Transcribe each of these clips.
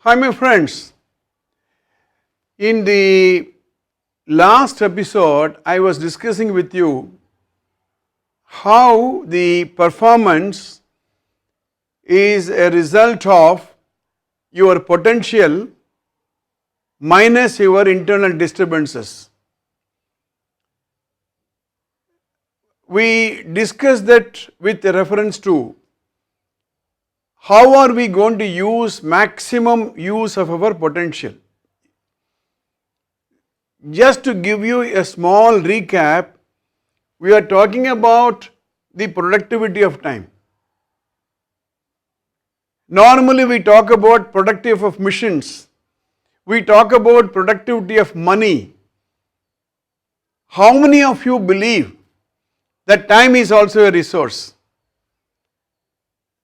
Hi my friends, in the last episode I was discussing with you how the performance is a result of your potential minus your internal disturbances. We discussed that with reference to how are we going to use maximum use of our potential. Just to give you a small recap, we are talking about the productivity of time. Normally we talk about productivity of missions. We talk about productivity of money. How many of you believe that time is also a resource?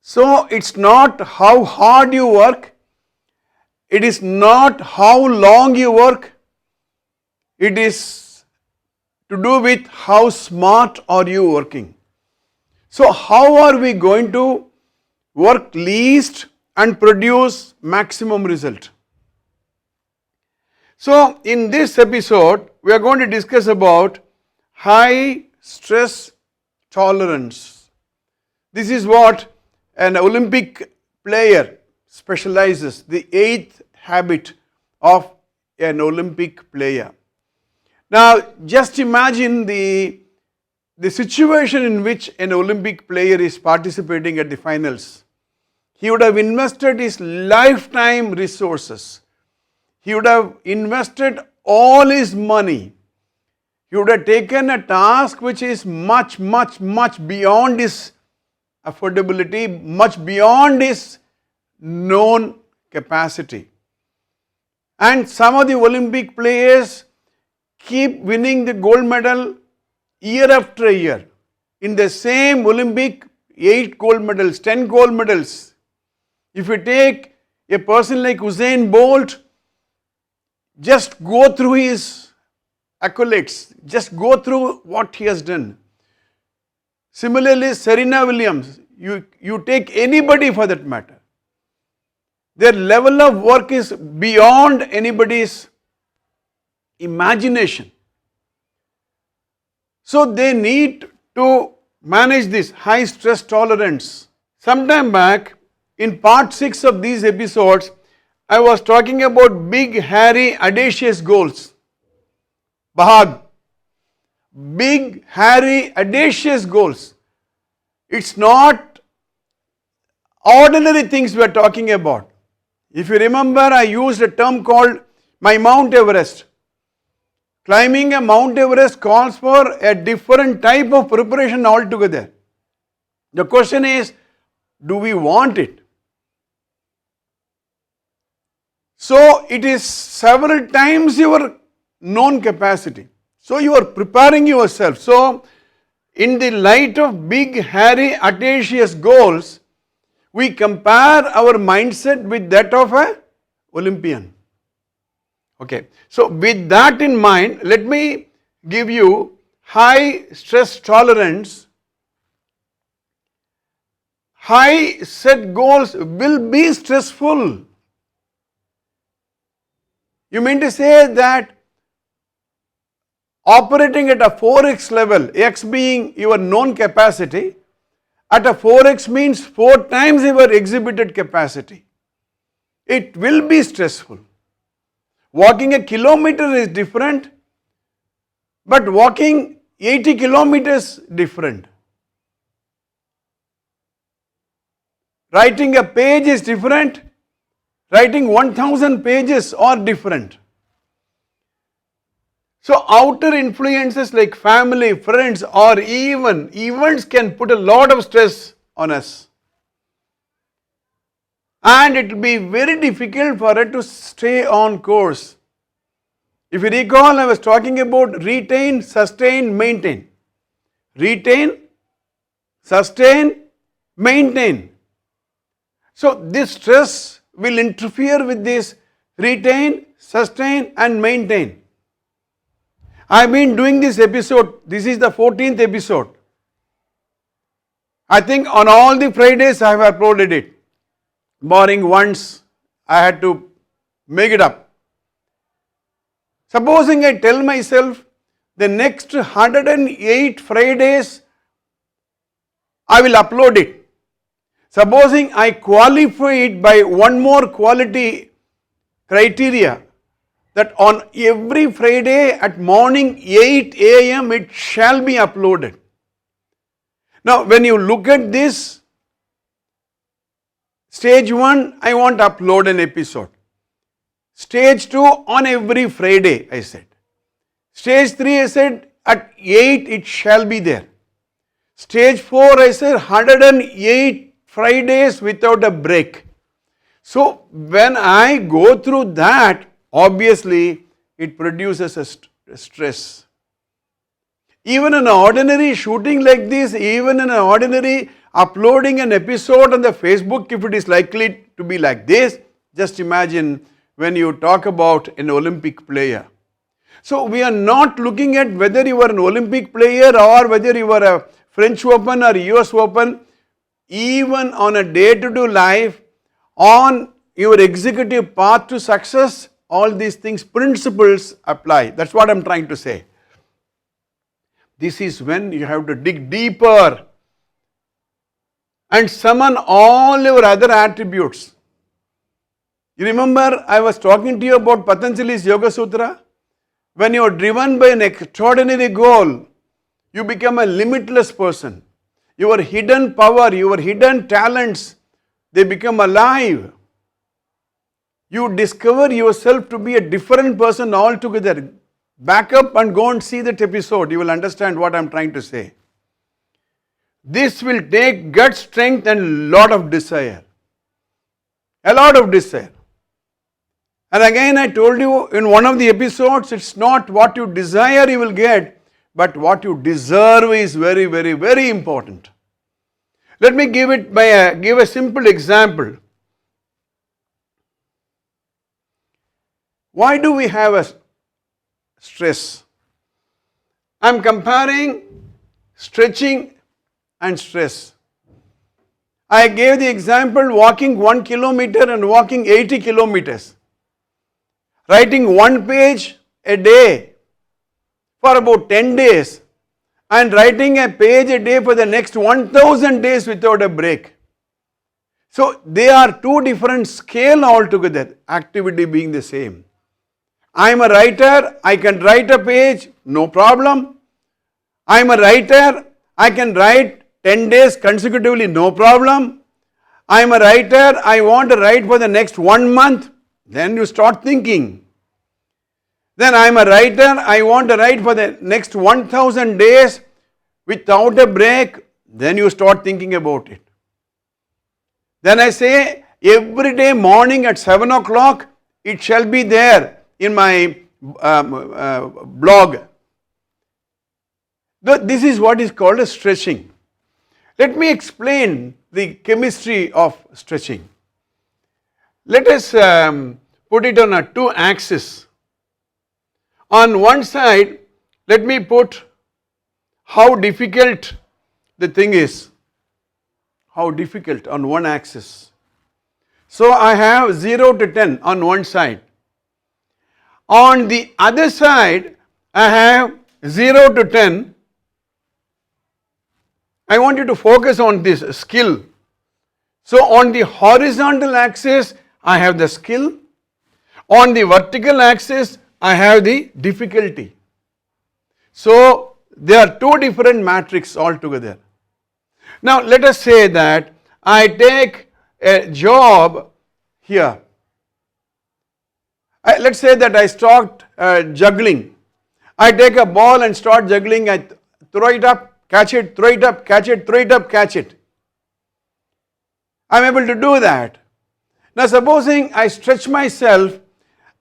So it's not how hard you work, it is not how long you work, it is to do with how smart are you working. So how are we going to work least and produce maximum result? So in this episode we are going to discuss about high stress tolerance. This is what an Olympic player specializes, the 8th habit of an Olympic player. Now just imagine the situation in which an Olympic player is participating at the finals. He would have invested his lifetime resources. He would have invested all his money. He would have taken a task which is much beyond his affordability, much beyond his known capacity. And some of the Olympic players keep winning the gold medal year after year. In the same Olympic, 8 gold medals, 10 gold medals. If you take a person like Usain Bolt, just go through his accolades, just go through what he has done. Similarly, Serena Williams, you take anybody for that matter. Their level of work is beyond anybody's imagination. So they need to manage this high stress tolerance. Sometime back, in part 6 of these episodes, I was talking about big, hairy, audacious goals. Bahag. Big, hairy, audacious goals. It's not ordinary things we are talking about. If you remember, I used a term called my Mount Everest. Climbing a Mount Everest calls for a different type of preparation altogether. The question is, do we want it? So it is several times your known capacity. So you are preparing yourself. So in the light of big, hairy, audacious goals, we compare our mindset with that of an Olympian. Okay, so with that in mind, let me give you high stress tolerance. High set goals will be stressful. You mean to say that operating at a 4x level, x being your known capacity, at a 4x means 4 times your exhibited capacity. It will be stressful. Walking a kilometer is different, but walking 80 kilometers different. Writing a page is different, writing 1000 pages are different. So outer influences like family, friends or even events can put a lot of stress on us. And it will be very difficult for it to stay on course. If you recall, I was talking about retain, sustain, maintain. Retain, sustain, maintain. So this stress will interfere with this retain, sustain and maintain. I have been doing this episode, this is the 14th episode. I think on all the Fridays I have uploaded it, barring once I had to make it up. Supposing I tell myself the next 108 Fridays I will upload it. Supposing I qualify it by one more quality criteria, that on every Friday at morning 8 a.m. it shall be uploaded. Now when you look at this, stage 1, I want to upload an episode. Stage 2, on every Friday, I said. Stage 3, I said at 8 it shall be there. Stage 4, I said 108 Fridays without a break. So when I go through that, obviously it produces a stress. Even an ordinary shooting like this, even in an ordinary uploading an episode on the Facebook, if it is likely to be like this, just imagine when you talk about an Olympic player. So we are not looking at whether you are an Olympic player or whether you are a French Open or US Open. Even on a day-to-day life, on your executive path to success, all these things, principles apply. That's what I'm trying to say. This is when you have to dig deeper and summon all your other attributes. You remember I was talking to you about Patanjali's Yoga Sutra? When you are driven by an extraordinary goal, you become a limitless person. Your hidden power, your hidden talents, they become alive. You discover yourself to be a different person altogether. Back up and go and see that episode. You will understand what I am trying to say. This will take gut strength and lot of desire. A lot of desire. And again I told you in one of the episodes, it's not what you desire you will get, but what you deserve is very, very, very important. Let me give a simple example. Why do we have a stress? I am comparing stretching and stress. I gave the example walking 1 kilometer and walking 80 kilometers. Writing one page a day for about 10 days and writing a page a day for the next 1000 days without a break. So they are two different scale altogether, activity being the same. I am a writer, I can write a page, no problem. I am a writer, I can write 10 days consecutively, no problem. I am a writer, I want to write for the next 1 month, then you start thinking. Then I am a writer, I want to write for the next 1000 days without a break, then you start thinking about it. Then I say every day morning at 7 o'clock, it shall be there in my blog. This is what is called a stretching. Let me explain the chemistry of stretching. Let us put it on a two axis. On one side, let me put how difficult the thing is. How difficult on one axis. So I have 0 to 10 on one side. On the other side, I have 0 to 10. I want you to focus on this skill. So on the horizontal axis, I have the skill. On the vertical axis, I have the difficulty. So there are two different matrices altogether. Now let us say that I take a job here. Let's say that I start juggling. I take a ball and start juggling. I throw it up, catch it, throw it up, catch it, throw it up, catch it. I am able to do that. Now supposing I stretch myself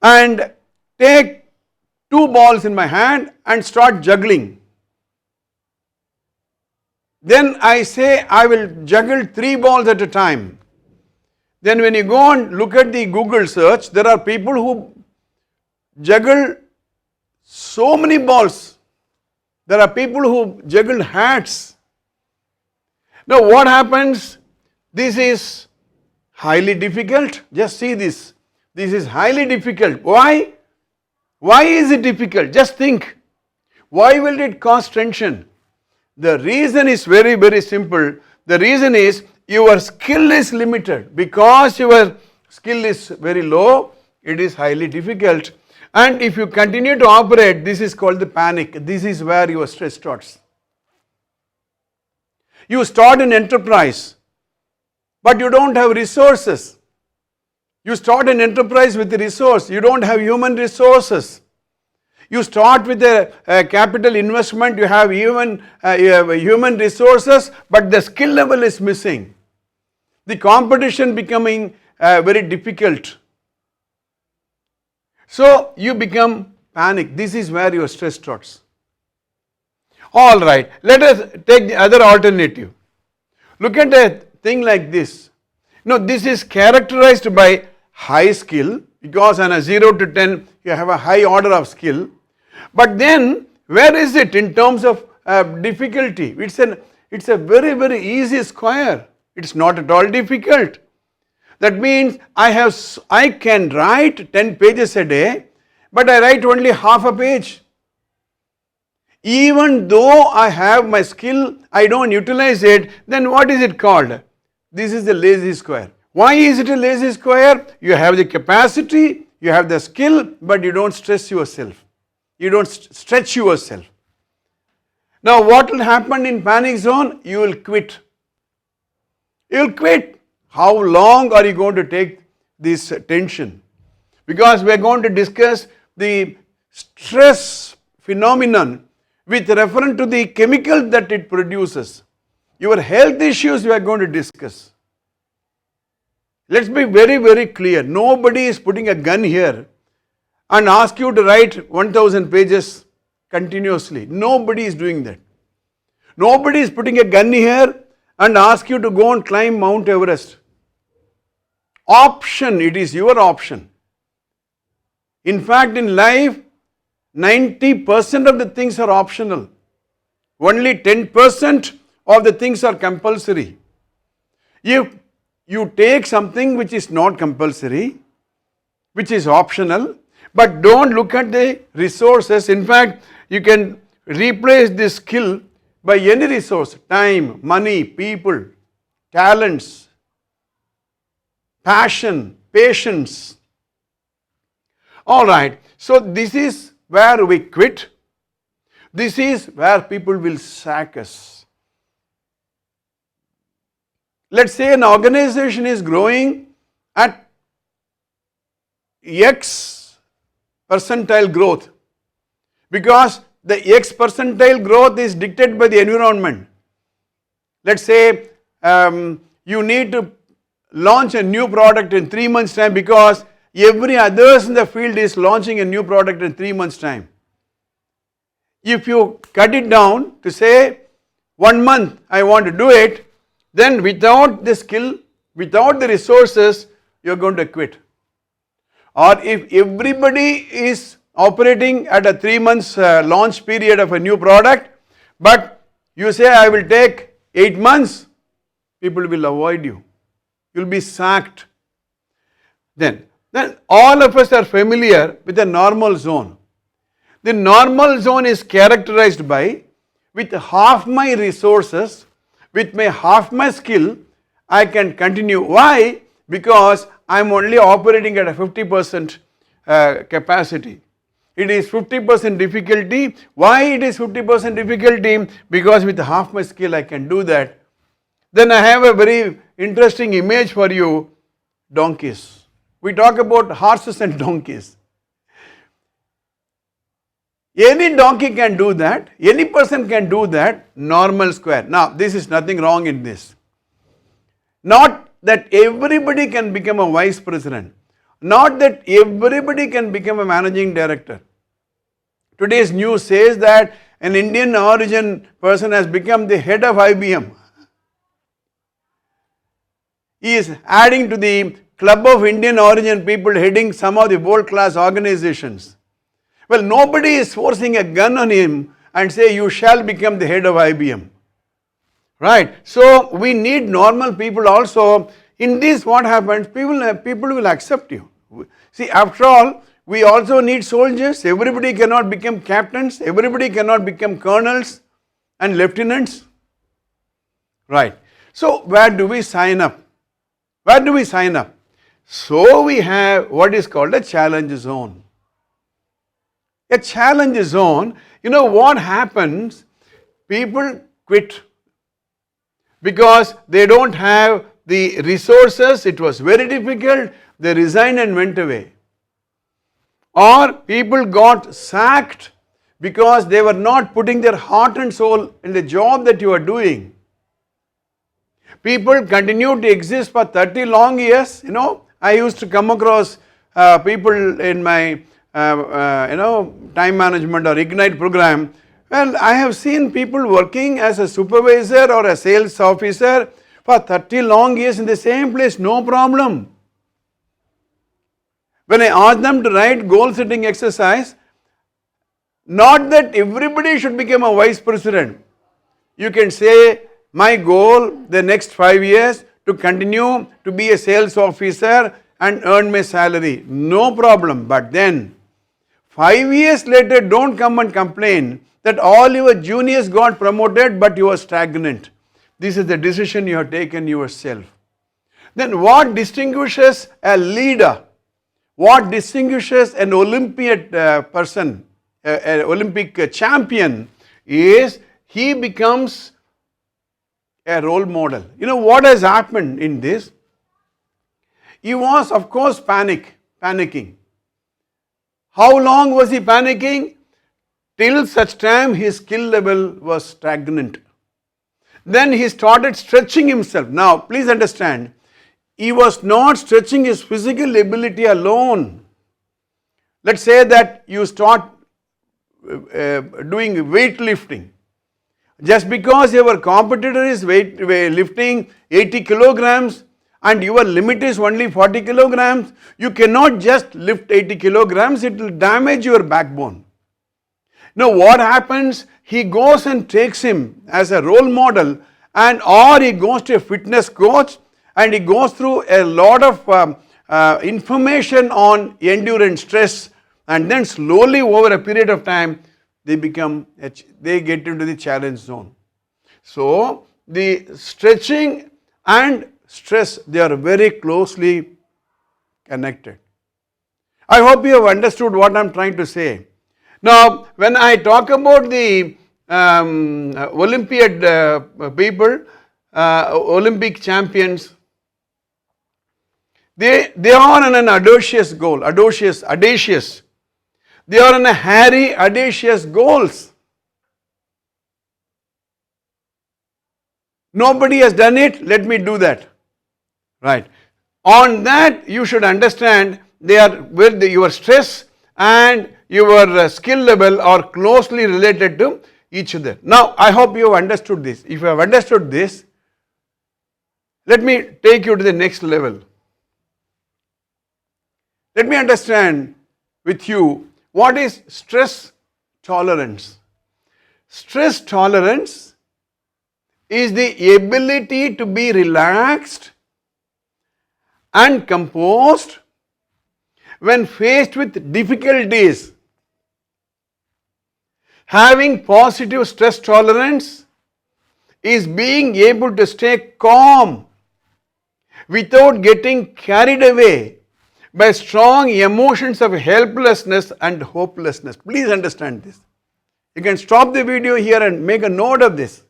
and take 2 balls in my hand and start juggling. Then I say I will juggle 3 balls at a time. Then when you go and look at the Google search, there are people who juggle so many balls. There are people who juggle hats. Now what happens? This is highly difficult. Just see this. This is highly difficult. Why? Why is it difficult? Just think. Why will it cause tension? The reason is very, very simple. The reason is your skill is limited. Because your skill is very low, it is highly difficult. And if you continue to operate, this is called the panic. This is where your stress starts. You start an enterprise, but you don't have resources. You start an enterprise with a resource, you don't have human resources. You start with a capital investment, you have human resources, but the skill level is missing. The competition becoming very difficult. So you become panic. This is where your stress starts. All right, let us take the other alternative. Look at a thing like this. Now this is characterized by high skill, because on a 0 to 10 you have a high order of skill. But then where is it in terms of difficulty? It's a very, very easy square. It's not at all difficult. That means I can write 10 pages a day, but I write only half a page. Even though I have my skill, I don't utilize it, then what is it called? This is the lazy square. Why is it a lazy square? You have the capacity, you have the skill, but you don't stress yourself. You don't stretch yourself. Now what will happen in panic zone? You will quit. You will quit. How long are you going to take this tension? Because we are going to discuss the stress phenomenon with reference to the chemical that it produces. Your health issues we are going to discuss. Let's be very, very clear. Nobody is putting a gun here and ask you to write 1000 pages continuously. Nobody is doing that. Nobody is putting a gun here and ask you to go and climb Mount Everest. Option, it is your option. In fact, in life, 90% of the things are optional. Only 10% of the things are compulsory. If you take something which is not compulsory, which is optional, but don't look at the resources. In fact, you can replace this skill by any resource: time, money, people, talents, passion, patience. All right, so this is where we quit. This is where people will sack us. Let's say an organization is growing at X percentile growth, because the X percentile growth is dictated by the environment. Let's say you need to launch a new product in 3 months' time because every others in the field is launching a new product in 3 months' time. If you cut it down to say 1 month I want to do it, then without the skill, without the resources, you are going to quit. Or if everybody is operating at a 3 months launch period of a new product, but you say I will take 8 months, people will avoid you. You will be sacked. Then all of us are familiar with the normal zone. The normal zone is characterized by, with half my resources, with half my skill, I can continue. Why? Because I am only operating at a 50% capacity. It is 50% difficulty. Why it is 50% difficulty? Because with half my skill I can do that. Then I have a very interesting image for you: donkeys. We talk about horses and donkeys. Any donkey can do that, any person can do that, normal square. Now this is nothing wrong in this. Not that everybody can become a vice president, not that everybody can become a managing director. Today's news says that an Indian origin person has become the head of IBM. He is adding to the club of Indian origin people heading some of the world class organizations. Well, nobody is forcing a gun on him and say you shall become the head of IBM. Right? So we need normal people also. In this, what happens? People will accept you. See, after all, we also need soldiers. Everybody cannot become captains. Everybody cannot become colonels and lieutenants. Right. So, where do we sign up? Where do we sign up? So, we have what is called a challenge zone. A challenge zone, you know what happens? People quit because they don't have the resources. It was very difficult. They resigned and went away. Or people got sacked because they were not putting their heart and soul in the job that you are doing. People continue to exist for 30 long years. You know, I used to come across people in my time management or Ignite program. Well, I have seen people working as a supervisor or a sales officer for 30 long years in the same place, no problem. When I ask them to write goal setting exercise, not that everybody should become a vice president. You can say, my goal the next 5 years to continue to be a sales officer and earn my salary. No problem. But then 5 years later, don't come and complain that all your juniors got promoted but you are stagnant. This is the decision you have taken yourself. Then what distinguishes a leader? What distinguishes an Olympiad person, an Olympic champion, is he becomes a role model. You know what has happened in this? He was, of course, panicking. How long was he panicking? Till such time his skill level was stagnant. Then he started stretching himself. Now, please understand, he was not stretching his physical ability alone. Let's say that you start doing weightlifting. Just because your competitor is lifting 80 kilograms and your limit is only 40 kilograms, you cannot just lift 80 kilograms, it will damage your backbone. Now what happens? He goes and takes him as a role model, and or he goes to a fitness coach and he goes through a lot of information on endurance stress, and then slowly over a period of time they get into the challenge zone. So the stretching and stress, they are very closely connected. I hope you have understood what I am trying to say. Now when I talk about the Olympiad people, Olympic champions, they are on an audacious goal, audacious. They are on a hairy, audacious goals. Nobody has done it, let me do that. Right. On that you should understand they are where your stress and your skill level are closely related to each other. Now I hope you have understood this. If you have understood this, let me take you to the next level. Let me understand with you what is stress tolerance. Stress tolerance is the ability to be relaxed and composed when faced with difficulties. Having positive stress tolerance is being able to stay calm without getting carried away by strong emotions of helplessness and hopelessness. Please understand this. You can stop the video here and make a note of this.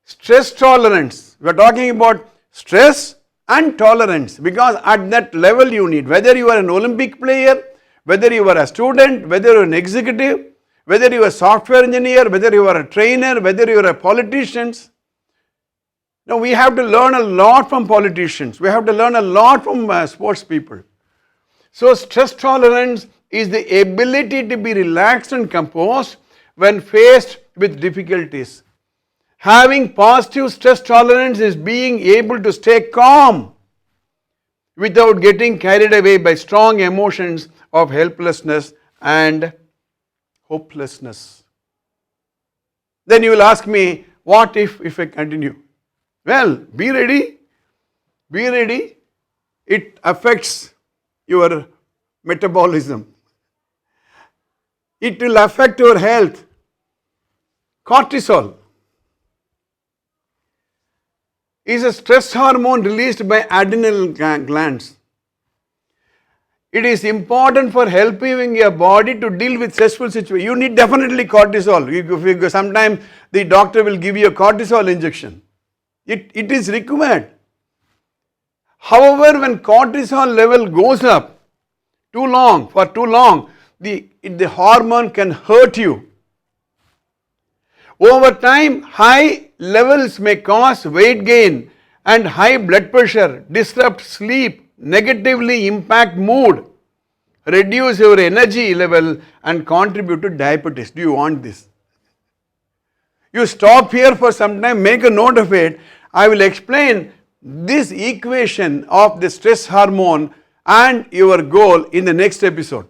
Stress tolerance. We are talking about stress and tolerance, because at that level you need, whether you are an Olympic player, whether you are a student, whether you are an executive, whether you are a software engineer, whether you are a trainer, whether you are a politician. Now we have to learn a lot from politicians. We have to learn a lot from sports people. So stress tolerance is the ability to be relaxed and composed when faced with difficulties. Having positive stress tolerance is being able to stay calm without getting carried away by strong emotions of helplessness and hopelessness. Then you will ask me, what if I continue? Well, be ready. Be ready. it affects your metabolism. It will affect your health. Cortisol is a stress hormone released by adrenal glands. It is important for helping your body to deal with stressful situations. You need definitely cortisol. Sometimes the doctor will give you a cortisol injection. It is required. However, when cortisol level goes up for too long, the hormone can hurt you. Over time, high levels may cause weight gain and high blood pressure, disrupt sleep, negatively impact mood, reduce your energy level and contribute to diabetes. Do you want this? You stop here for some time, make a note of it. I will explain this equation of the stress hormone and your goal in the next episode.